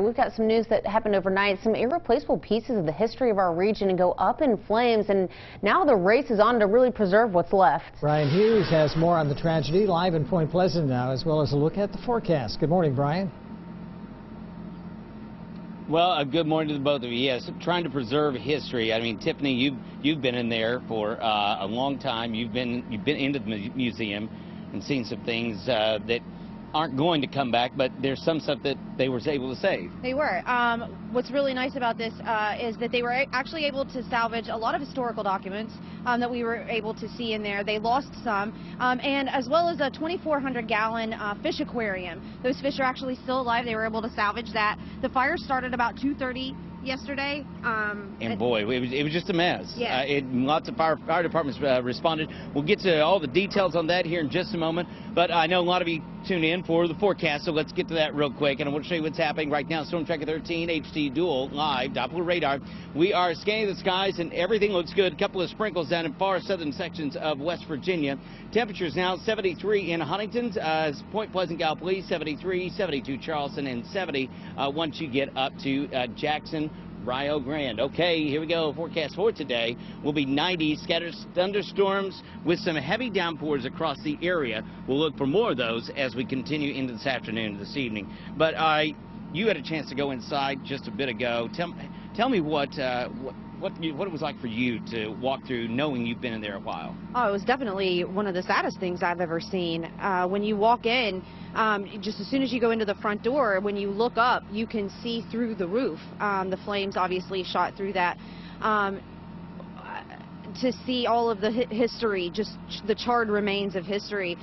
We've got some news that happened overnight. Some irreplaceable pieces of the history of our region go up in flames, and now the race is on to really preserve what's left. Brian Hughes has more on the tragedy live in Point Pleasant now, as well as a look at the forecast. Good morning, Brian. Well, good morning to the both of you. Yes, trying to preserve history. I mean, Tiffany, you've been in there for a long time. You've been into the museum and seen some things that aren't going to come back, but there's some stuff that they were able to save. They were. What's really nice about this is that they were actually able to salvage a lot of historical documents that we were able to see in there. They lost some, and as well as a 2,400-gallon fish aquarium. Those fish are actually still alive. They were able to salvage that. The fire started about 2:30 yesterday. And boy, it was just a mess. Yeah. Lots of fire departments responded. We'll get to all the details on that here in just a moment, but I know a lot of you tune in for the forecast, so let's get to that real quick, and I want to show you what's happening right now. Storm Tracker 13 HD Dual live Doppler radar. We are scanning the skies and everything looks good. A couple of sprinkles down in far southern sections of West Virginia. Temperatures now 73 in Huntington, Point Pleasant, Gallipolis, 73, 72 Charleston, and 70 once you get up to Jackson, Rio Grande. Okay, here we go. Forecast for today will be 90, scattered thunderstorms with some heavy downpours across the area. We'll look for more of those as we continue into this afternoon and this evening. But you had a chance to go inside just a bit ago. Tell me what it was like for you to walk through, knowing you've been in there a while. Oh, it was definitely one of the saddest things I've ever seen. When you walk in, just as soon as you go into the front door, when you look up, you can see through the roof. The flames obviously shot through that. To see all of the history, just the charred remains of history,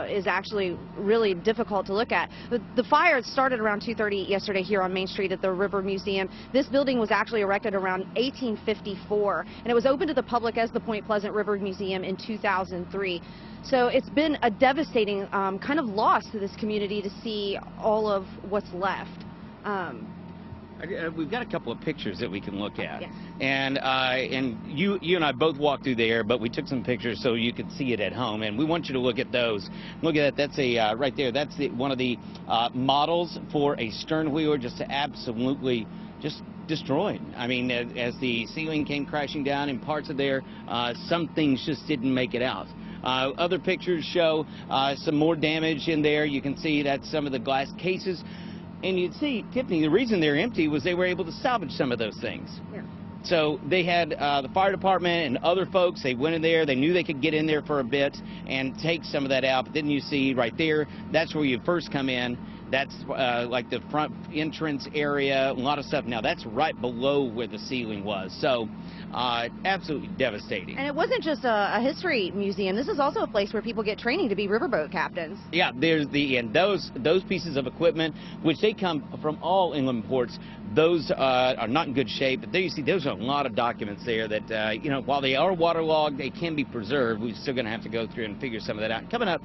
is actually really difficult to look at. The fire started around 2:30 yesterday here on Main Street at the River Museum. This building was actually erected around 1854, and it was opened to the public as the Point Pleasant River Museum in 2003. So it's been a devastating kind of loss to this community to see all of what's left. We've got a couple of pictures that we can look at. Yes. And you and I both walked through there, but we took some pictures so you could see it at home, and we want you to look at those. Look at that. That's a right there. That's one of the models for a stern wheeler, just absolutely just destroyed. I mean, as the ceiling came crashing down in parts of there, some things just didn't make it out. Other pictures show some more damage in there. You can see that's some of the glass cases. And you'd see, Tiffany, the reason they're empty was they were able to salvage some of those things. Yeah. So they had the fire department and other folks, they went in there, they knew they could get in there for a bit and take some of that out. But then you see right there, that's where you first come in. That's like the front entrance area, a lot of stuff. Now that's right below where the ceiling was. So absolutely devastating. And it wasn't just a history museum. This is also a place where people get training to be riverboat captains. Yeah, there's and those pieces of equipment, which they come from all inland ports, those are not in good shape. But there you see, there's a lot of documents there that, you know, while they are waterlogged, they can be preserved. We're still going to have to go through and figure some of that out. Coming up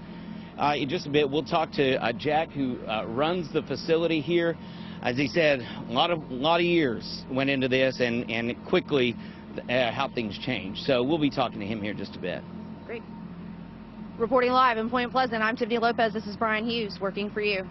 in just a bit, we'll talk to Jack, who runs the facility here. As he said, a lot of years went into this, and quickly how things change. So we'll be talking to him here in just a bit. Great. Reporting live in Point Pleasant, I'm Tiffany Lopez. This is Brian Hughes working for you.